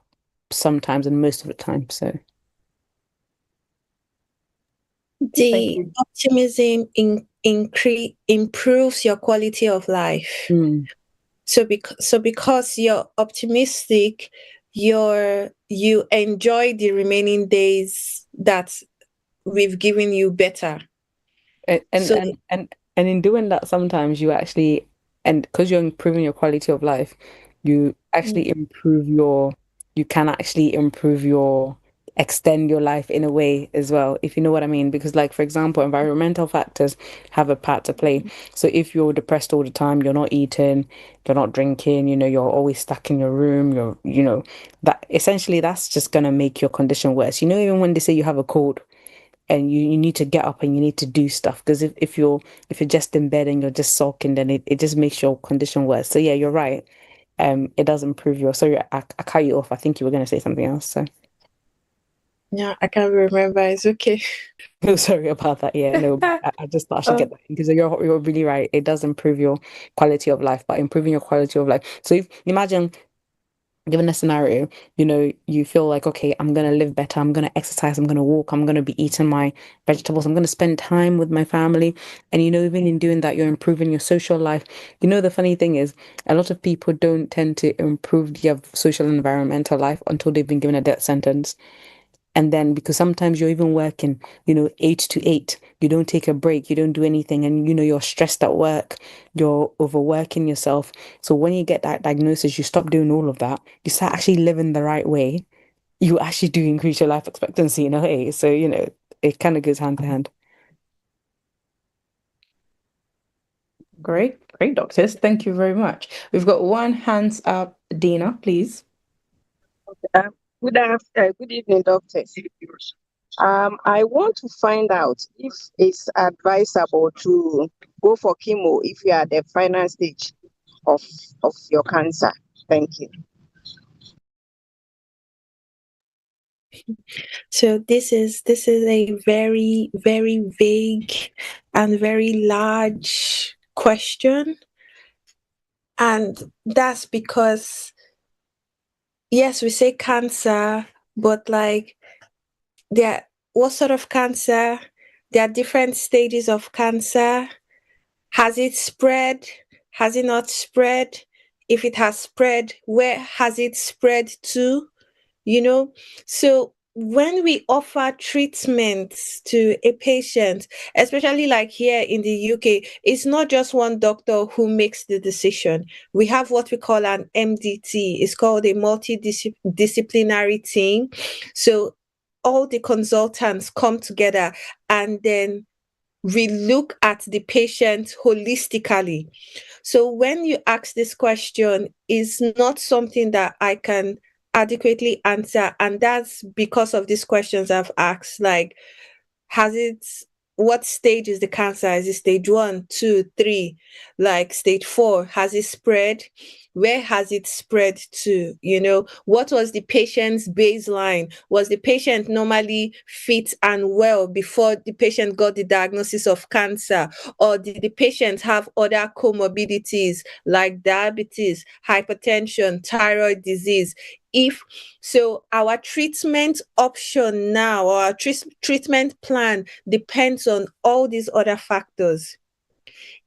sometimes and most of the time. So thank The you. optimism improves your quality of life. Mm. So because you're optimistic, you enjoy the remaining days that we've given you better. And So in doing that, sometimes you actually, and because you're improving your quality of life, you actually you can actually improve extend your life in a way as well, if you know what I mean. Because, like, for example, environmental factors have a part to play. So if you're depressed all the time, you're not eating, you're not drinking, you're always stuck in your room, that essentially that's just gonna make your condition worse. Even when they say you have a cold and you need to get up and you need to do stuff, because if you're just in bed and you're just sulking, then it just makes your condition worse. So yeah, you're right. It does improve your. Sorry, I cut you off. I think you were going to say something else. So yeah, I can't remember. It's okay. no, sorry about that. Yeah, no, I just thought I should get that because you're really right. It does improve your quality of life, but improving your quality of life. So if imagine, given a scenario, you feel like, okay, I'm going to live better. I'm going to exercise. I'm going to walk. I'm going to be eating my vegetables. I'm going to spend time with my family. And, even in doing that, you're improving your social life. The funny thing is, a lot of people don't tend to improve their social and environmental life until they've been given a death sentence. And then, because sometimes you're even working, 8 to 8, you don't take a break, you don't do anything, and you're stressed at work, you're overworking yourself. So when you get that diagnosis, you stop doing all of that, you start actually living the right way. You actually do increase your life expectancy in a way. So, it kind of goes hand to hand. Great, great, doctors. Thank you very much. We've got one hands up. Dina, please. Good evening, doctors. I want to find out if it's advisable to go for chemo if you are at the final stage of your cancer. Thank you. So this is a very, very vague and very large question. And that's because, yes, we say cancer, but like what sort of cancer? There are different stages of cancer. Has it spread? Has it not spread? If it has spread, where has it spread to? So when we offer treatments to a patient, especially like here in the UK, it's not just one doctor who makes the decision. We have what we call an MDT. It's called a multidisciplinary team. So all the consultants come together and then we look at the patient holistically. So when you ask this question, it's not something that I can adequately answer. And that's because of these questions I've asked. Like, what stage is the cancer? Is it stage 1, 2, 3? Like stage 4, has it spread? Where has it spread to? What was the patient's baseline? Was the patient normally fit and well before the patient got the diagnosis of cancer? Or did the patient have other comorbidities like diabetes, hypertension, thyroid disease? If so, our treatment option now, our treatment plan depends on all these other factors.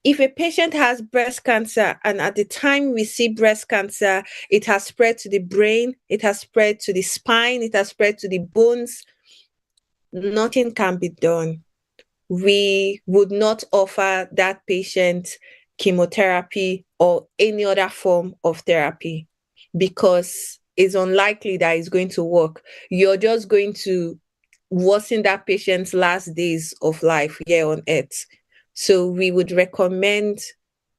If a patient has breast cancer and at the time we see breast cancer, it has spread to the brain, it has spread to the spine, it has spread to the bones, nothing can be done. We would not offer that patient chemotherapy or any other form of therapy because it's unlikely that it's going to work. You're just going to worsen that patient's last days of life here on earth. So we would recommend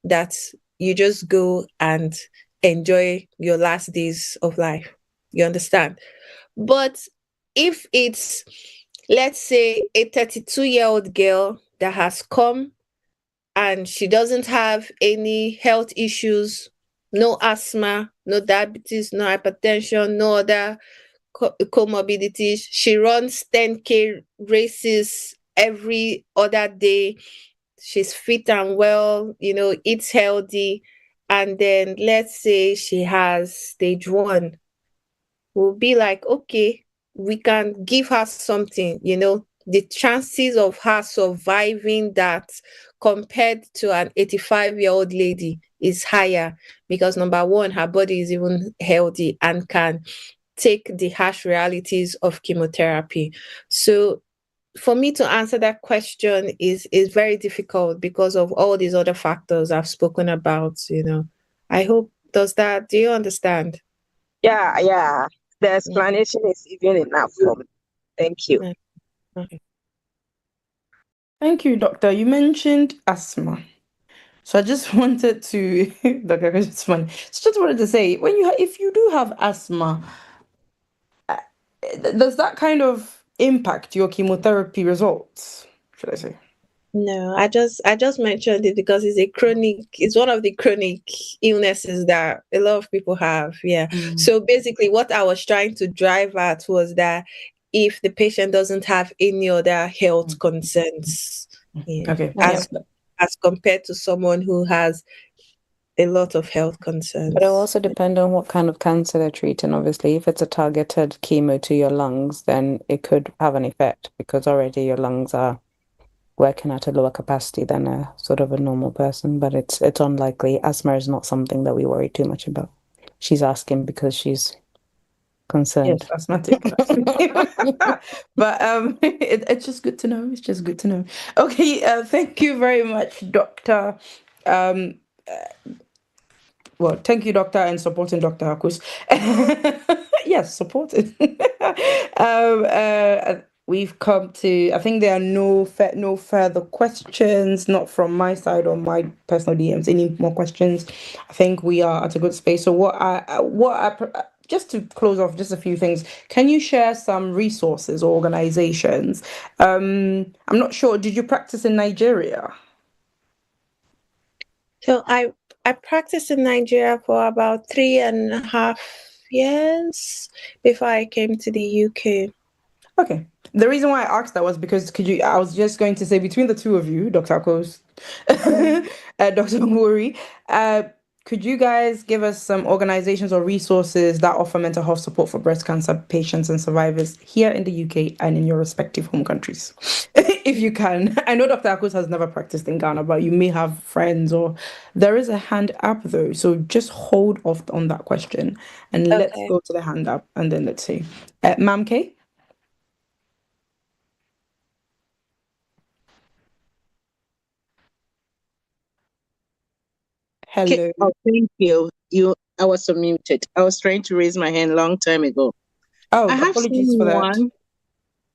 that you just go and enjoy your last days of life. You understand? But if it's, let's say, a 32-year-old girl that has come and she doesn't have any health issues, no asthma, no diabetes, no hypertension, no other comorbidities. She runs 10K races every other day. She's fit and well, eats healthy. And then let's say she has stage 1. We'll be like, okay, we can give her something, the chances of her surviving that compared to an 85-year-old lady is higher because number one, her body is even healthy and can take the harsh realities of chemotherapy. So for me to answer that question is very difficult because of all these other factors I've spoken about. I hope do you understand? Yeah. The Yeah. explanation is even enough for me. Thank you. Yeah. Okay. Thank you, doctor. You mentioned asthma. So I just wanted to, Dr. Akash, it's funny. So just wanted to say, if you do have asthma, does that kind of impact your chemotherapy results? Should I say? No, I just mentioned it because it's one of the chronic illnesses that a lot of people have. Yeah. So basically what I was trying to drive at was that if the patient doesn't have any other health concerns, yeah, Okay. Yeah. as compared to someone who has a lot of health But concerns. it'll also depend on what kind of cancer they're treating. Obviously, if it's a targeted chemo to your lungs, then it could have an effect because already your lungs are working at a lower capacity than a sort of a normal person. But it's unlikely. Asthma is not something that we worry too much about. She's asking because she's concerned. Yes, asthmatic. But it's just good to know. It's just good to know. Okay, thank you very much, Doctor. Um, well, thank you, Doctor, and supporting Dr. Akus. Yes, supported. We've come to. I think there are no further questions, not from my side or my personal DMs. Any more questions? I think we are at a good space. So just to close off, just a few things. Can you share some resources or organizations? I'm not sure. Did you practice in Nigeria? So I practiced in Nigeria for about 3.5 years before I came to the UK. Okay. The reason why I asked that was because I was just going to say between the two of you, Dr. Akos, Dr. Anwuri, could you guys give us some organizations or resources that offer mental health support for breast cancer patients and survivors here in the UK and in your respective home countries? If you can. I know Dr. Akos has never practiced in Ghana, but you may have friends or there is a hand up though. So just hold off on that question and let's Okay. go to the hand up and then let's see. Ma'am K? Hello. Oh, thank you. I was unmuted. I was trying to raise my hand long time ago. Oh, I have apologies for that. someone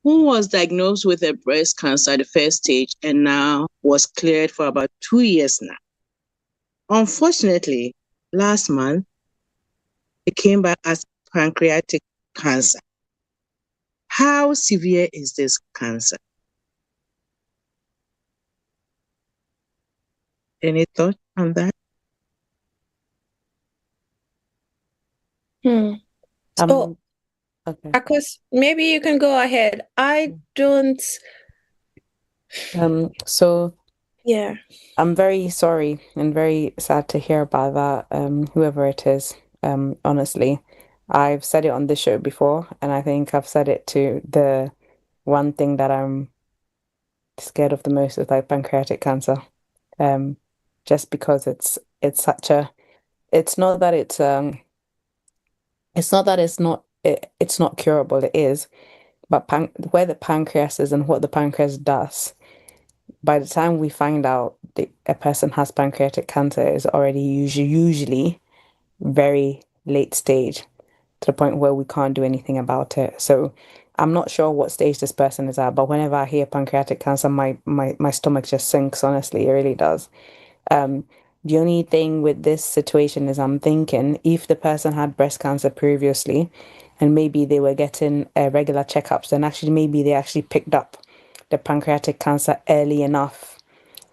who was diagnosed with a breast cancer at the first stage and now was cleared for about 2 years now. Unfortunately, last month, it came back as pancreatic cancer. How severe is this cancer? Any thought on that? So, Okay. Akos, maybe you can go ahead. I don't. So Yeah. I'm very sorry and very sad to hear about that, whoever it is. Honestly, I've said it on this show before, and I think I've said it to the one thing that I'm scared of the most is like pancreatic cancer. Um, just because it's such a it's not that it's not curable, it is, but where the pancreas is and what the pancreas does, by the time we find out a person has pancreatic cancer is already usually very late stage to the point where we can't do anything about it. So I'm not sure what stage this person is at, but whenever I hear pancreatic cancer, my stomach just sinks, honestly, it really does. The only thing with this situation is I'm thinking if the person had breast cancer previously and maybe they were getting regular checkups, then actually maybe they actually picked up the pancreatic cancer early enough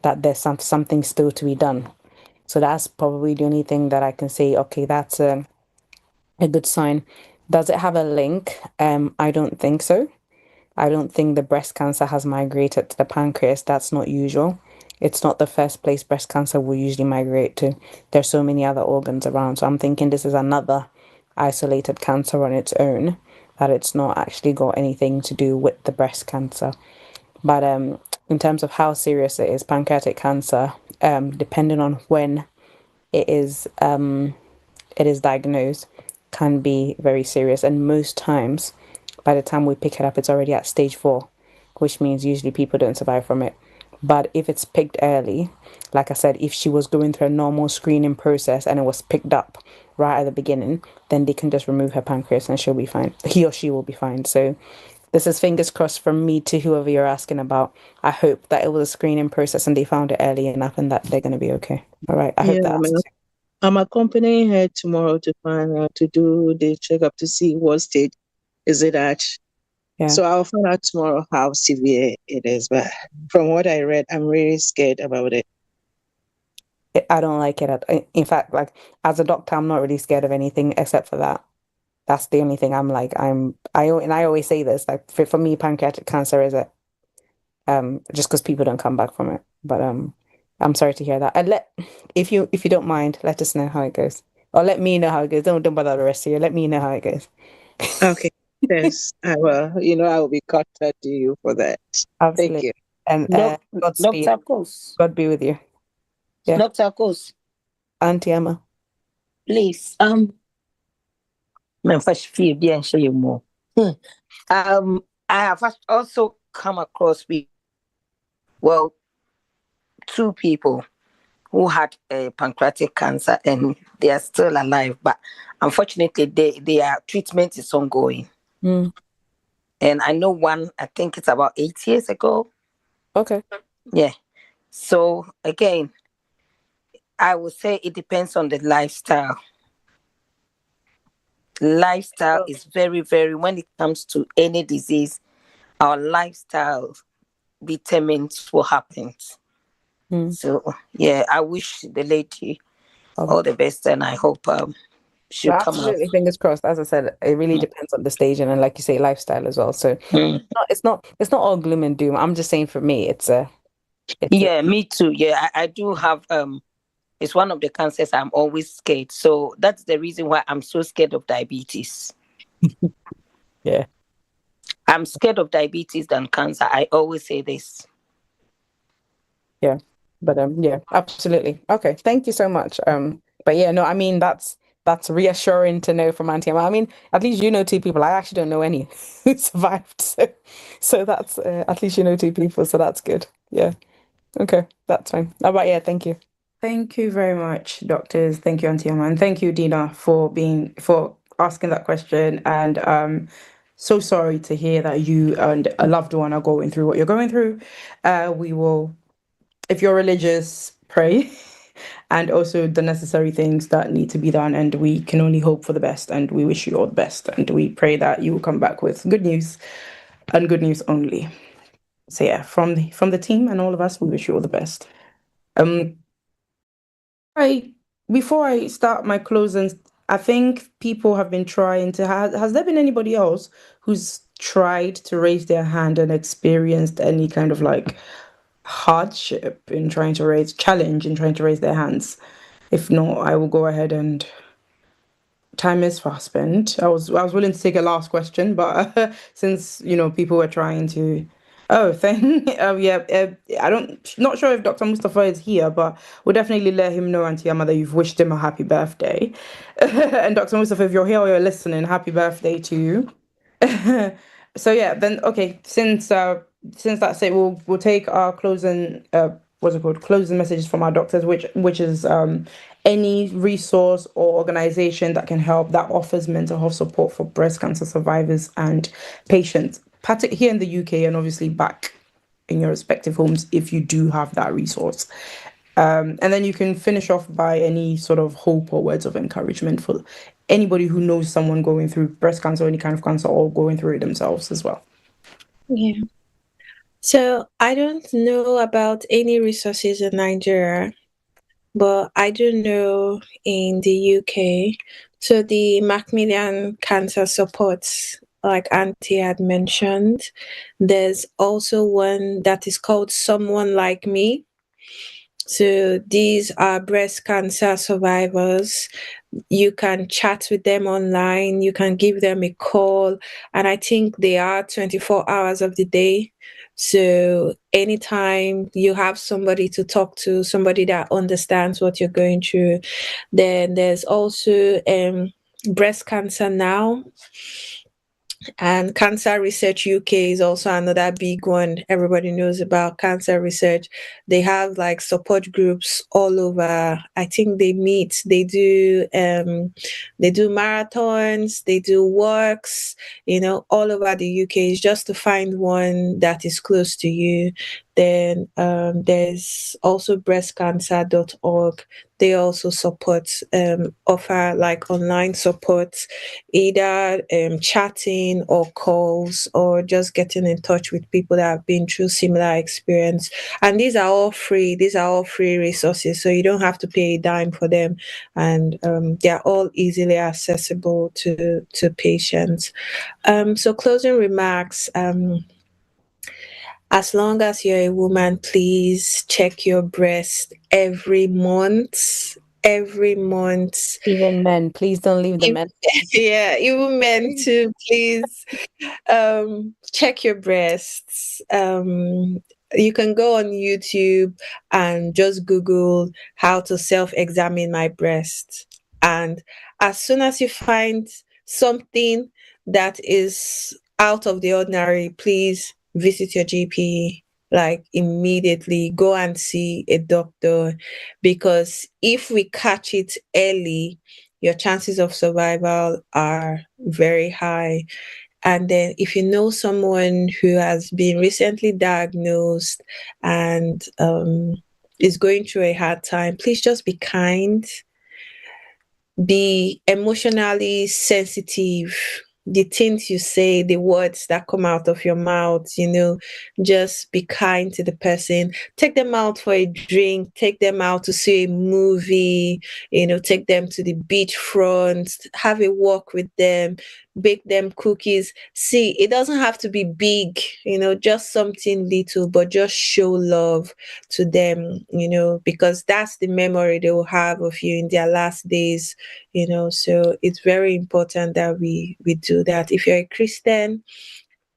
that there's something still to be done. So that's probably the only thing that I can say, okay, that's a good sign. Does it have a link? I don't think so. I don't think the breast cancer has migrated to the pancreas. That's not usual. It's not the first place breast cancer will usually migrate to. There's so many other organs around. So I'm thinking this is another isolated cancer on its own, that it's not actually got anything to do with the breast cancer. But in terms of how serious it is, pancreatic cancer, depending on when it is diagnosed, can be very serious. And most times, by the time we pick it up, it's already at stage 4, which means usually people don't survive from it. But if it's picked early, like I said, if she was going through a normal screening process and it was picked up right at the beginning, then they can just remove her pancreas and she'll be fine. He or she will be fine. So this is fingers crossed from me to whoever you're asking about. I hope that it was a screening process and they found it early enough and that they're going to be okay. All right. I hope that answers you. I'm accompanying her tomorrow to find out, to do the checkup to see what stage is it at. Yeah. So I'll find out tomorrow how severe it is. But from what I read, I'm really scared about it. I don't like it. In fact, like as a doctor, I'm not really scared of anything except for that. That's the only thing I'm like, and I always say this, like for me, pancreatic cancer is a, just because people don't come back from it. But I'm sorry to hear that. And if you don't mind, let us know how it goes. Or let me know how it goes. Don't bother the rest of you. Let me know how it goes. Okay. Yes, I will. I will be contacting to you for that. Absolutely. Thank you. And Godspeed. Dr. Kos. God be with you. Yeah. Dr. Kos. Auntie Emma. Please, my first few be and show you more. I have also come across two people who had pancreatic cancer and they are still alive, but unfortunately, their treatment is ongoing. Mm. And I know one, I think it's about 8 years ago. Okay. Yeah. So again, I would say it depends on the lifestyle. Lifestyle is very, very, when it comes to any disease, our lifestyle determines what happens. So yeah, I wish the lady all the best, and I hope she'll come out. Absolutely, fingers crossed. As I said, it really depends on the stage and like you say, lifestyle as well. So it's not all gloom and doom. I'm just saying for me, me too. Yeah, I do have it's one of the cancers I'm always scared. So that's the reason why I'm so scared of diabetes. Yeah. I'm scared of diabetes than cancer. I always say this. Yeah. But yeah, absolutely. Okay. Thank you so much. But yeah, no, I mean that's reassuring to know from Auntie Emma. I mean, at least you know two people. I actually don't know any who survived. So that's at least you know two people, so that's good. Yeah. Okay, that's fine. But yeah, thank you. Thank you very much, doctors. Thank you, Auntie Emma, and thank you, Dina, for asking that question. And so sorry to hear that you and a loved one are going through what you're going through. We will, if you're religious, pray, and also the necessary things that need to be done. And we can only hope for the best, and we wish you all the best. And we pray that you will come back with good news and good news only. So yeah, from the team and all of us, we wish you all the best. Before I start my closing, I think people have been trying to has there been anybody else who's tried to raise their hand and experienced any kind of like hardship in trying to challenge in trying to raise their hands? If not, I will go ahead and time is fast spent. I was willing to take a last question, but since people were trying to. Oh, thank. Yeah. Not sure if Dr. Mustafa is here, but we'll definitely let him know, Auntie Amma, that you've wished him a happy birthday. And Dr. Mustafa, if you're here or you're listening, happy birthday to you. So yeah, then okay. Since that's it, we'll take our closing what's it called, closing messages from our doctors, which is any resource or organization that can help, that offers mental health support for breast cancer survivors and patients, particularly here in the UK and obviously back in your respective homes if you do have that resource. And then you can finish off by any sort of hope or words of encouragement for anybody who knows someone going through breast cancer or any kind of cancer or going through it themselves as well. Yeah. So I don't know about any resources in Nigeria, but I do know in the UK. So the Macmillan Cancer Supports, like Auntie had mentioned, there's also one that is called Someone Like Me. So these are breast cancer survivors. You can chat with them online, you can give them a call, and I think they are 24 hours of the day. So anytime you have somebody to talk to, somebody that understands what you're going through. Then there's also Breast Cancer Now. And Cancer Research UK is also another big one everybody knows about. Cancer Research. They have like support groups all over. I think they meet, they do marathons, they do walks, all over the UK. It's just to find one that is close to you. Then there's also breastcancer.org. They also offer like online support, either chatting or calls, or just getting in touch with people that have been through similar experience. And these are all free. These are all free resources, so you don't have to pay a dime for them, and they're all easily accessible to patients. So closing remarks. As long as you're a woman, please check your breast every month. Every month. Even men, please don't leave the men. Yeah, even men too, please. Check your breasts. You can go on YouTube and just Google how to self-examine my breast. And as soon as you find something that is out of the ordinary, please visit your GP, like immediately. Go and see a doctor, because if we catch it early, your chances of survival are very high. And then if you know someone who has been recently diagnosed and is going through a hard time, please just be kind, be emotionally sensitive. The things you say, the words that come out of your mouth, just be kind to the person. Take them out for a drink, take them out to see a movie, take them to the beach front, have a walk with them, bake them cookies. See, it doesn't have to be big, just something little, but just show love to them, because that's the memory they will have of you in their last days. So it's very important that we do that. If you're a Christian,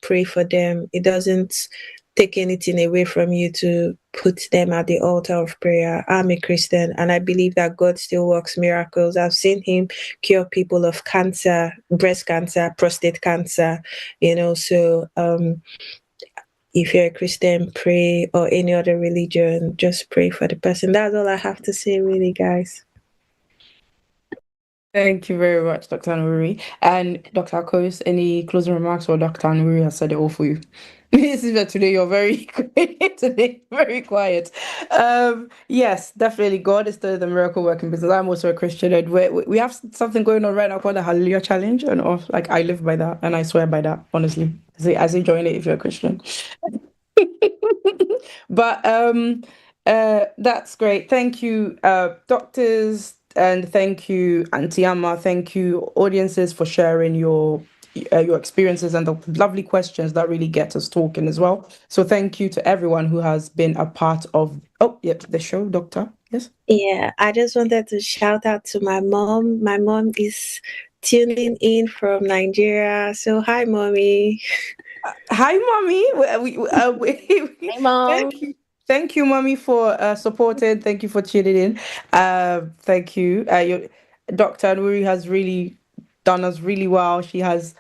pray for them. It doesn't take anything away from you to put them at the altar of prayer. I'm a Christian, and I believe that God still works miracles. I've seen him cure people of cancer, breast cancer, prostate cancer, so if you're a Christian, pray, or any other religion, just pray for the person. That's all I have to say, really, guys. Thank you very much, Dr. Anwuri. And Dr. Akos, any closing remarks, or Dr. Anwuri has said it all for you? This is that today you're very today very quiet. Yes, definitely God is still the miracle working business. I'm also a Christian, and we have something going on right now called the Hallelujah Challenge, and like I live by that and I swear by that, honestly. As you join it if you're a Christian. But that's great. Thank you, doctors, and thank you, Auntie Amma. Thank you, audiences, for sharing your experiences and the lovely questions that really get us talking as well. So thank you to everyone who has been a part of the show, Doctor. Yes. Yeah, I just wanted to shout out to my mom. My mom is tuning in from Nigeria. So hi, mommy. Hi, mommy. Hey, Mom. Thank you, mommy, for supporting. Thank you for tuning in. Thank you. Dr. Anwuri has really done us really well. She has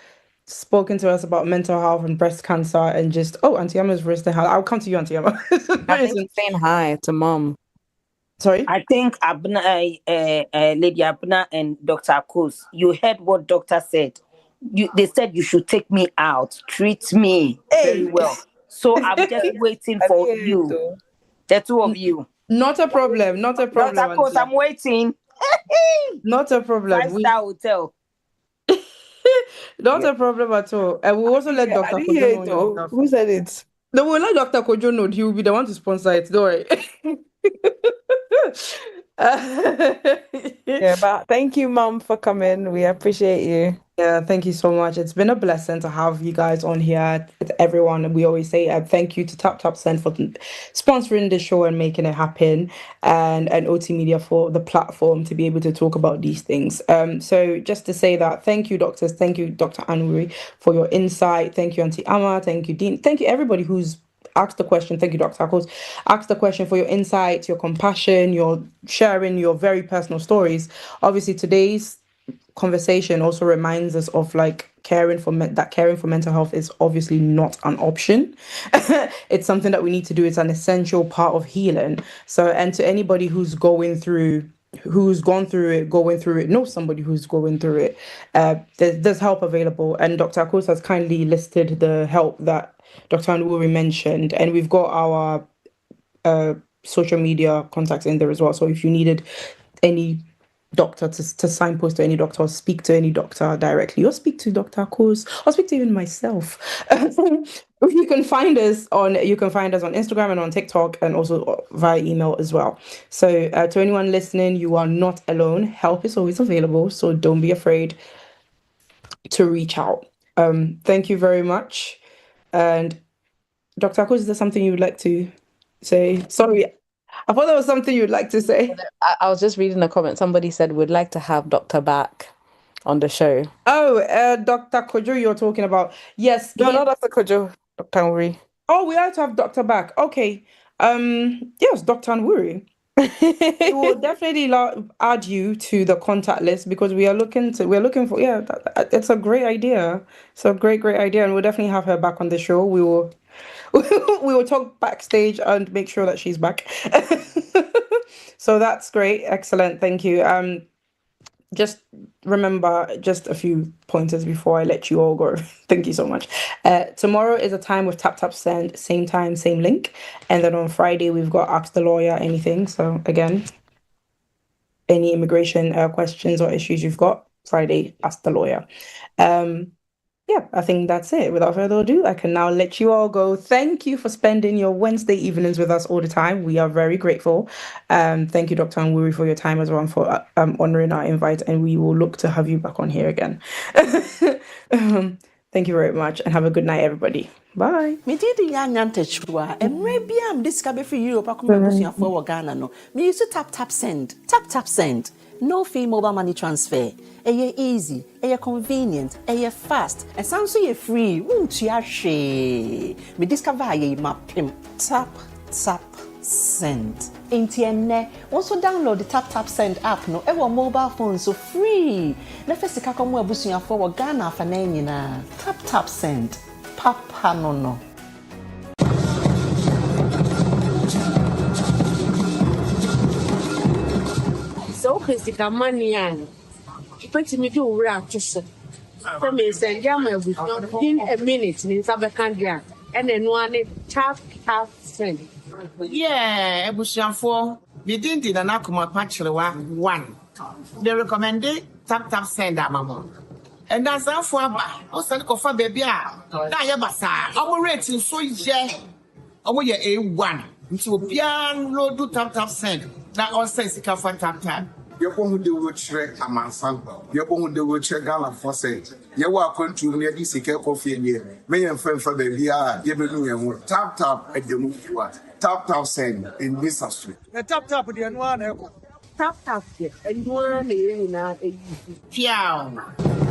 spoken to us about mental health and breast cancer, and just Auntie Emma's raised her hand. I'll come to you, Auntie Emma. I think she's saying hi to Mom. Sorry. I think Lady Abuna and Dr. Akos, you heard what doctor said. They said you should take me out, treat me very well. So I'm just waiting for you, the two of you. Not a problem. Not a Dr. problem, Akos, Auntie. I'm waiting. Not a problem. Five-star hotel. Not a problem at all. And we'll also let Dr. Kojo know. Who said it? No, we'll let Dr. Kojo know. He will be the one to sponsor it. Don't worry. Yeah, but thank you, Mom, for coming. We appreciate you. Yeah, thank you so much. It's been a blessing to have you guys on here. Everyone, we always say thank you to Taptap Send for sponsoring the show and making it happen, and OT Media for the platform to be able to talk about these things. So just to say that, thank you, doctors. Thank you, Dr. Anwuri, for your insight. Thank you, Auntie Amma. Thank you, Dean. Thank you, everybody who's asked the question. Thank you, Dr. Akos. Asked the question for your insights, your compassion, your sharing, your very personal stories. Obviously, today's conversation also reminds us of like caring for mental health is obviously not an option. It's something that we need to do. It's an essential part of healing. So, and to anybody who's gone through it, know somebody who's going through it. There's help available, and Dr. Akos has kindly listed the help that Dr. Anwuri mentioned, and we've got our social media contacts in there as well. So if you needed any doctor to signpost to any doctor or speak to any doctor directly, or speak to Dr. Akos, or speak to even myself, you can find us on Instagram and on TikTok, and also via email as well. So to anyone listening, you are not alone. Help is always available, so don't be afraid to reach out. Thank you very much. And Dr. Akos, is there something you would like to say? Sorry, I thought there was something you'd like to say. I was just reading a comment. Somebody said we'd like to have Doctor back on the show. Oh, Dr. Kojo, you're talking about. Yes. No, not Dr. Kojo. Dr. Anwuri. Oh, we like to have Doctor back. Okay. Yes, Dr. Anwuri. We will definitely add you to the contact list, because we're looking for, it's a great idea. It's a great idea, and we'll definitely have her back on the show. We will we will talk backstage and make sure that she's back. So that's great. Excellent. Thank you. Just remember just a few pointers before I let you all go. Thank you so much. Tomorrow is a time with Taptap Send, same time, same link. And then on Friday, we've got Ask the Lawyer Anything. So again, any immigration questions or issues you've got, Friday, Ask the Lawyer. Yeah, I think that's it. Without further ado, I can now let you all go. Thank you for spending your Wednesday evenings with us all the time. We are very grateful. Thank you, Dr. Anwuri, for your time as well, and for honoring our invite. And we will look to have you back on here again. Thank you very much, and have a good night, everybody. Bye. Me did ya nyante chwa. Emre bia am this kabe for Europe akoma busuafo wo Ghana no. Me use Taptap Send. Taptap Send. No fee mobile money transfer. Eye easy, eye convenient, eye fast. And sounds so free. Won't you she? Me discover ye mapim. Tap Send. Intienne. Also download the Taptap Send app no. Ewa mobile phone so free. Na fesika komo abusuafo wo Ghana afa na nyina. Taptap Send. Papa no. So physical money and put me to wrap to so me send you my within a minute in Sabakandria and then one tap send. Yeah, ebusiafo bidinti na nakuma pachrewa 1. They recommended Taptap Send amamo. And that's how for o send ko fa baby a na ye basa omo rating so ye omo ye A1 nti obia no do Taptap Send na on say sika for Taptap. Yɛbɔ ho de wo kyerɛ amansan yɛbɔ ho de wo kyerɛ Ghana for say yɛwɔ akwantu ne yɛde sika kɔfie nie me yɛn mfa baabi a yɛbɛnu yɛn ho Taptap ademu fiwa Taptap Send in this street Taptap de no ana Taptap de no ana na e Piao.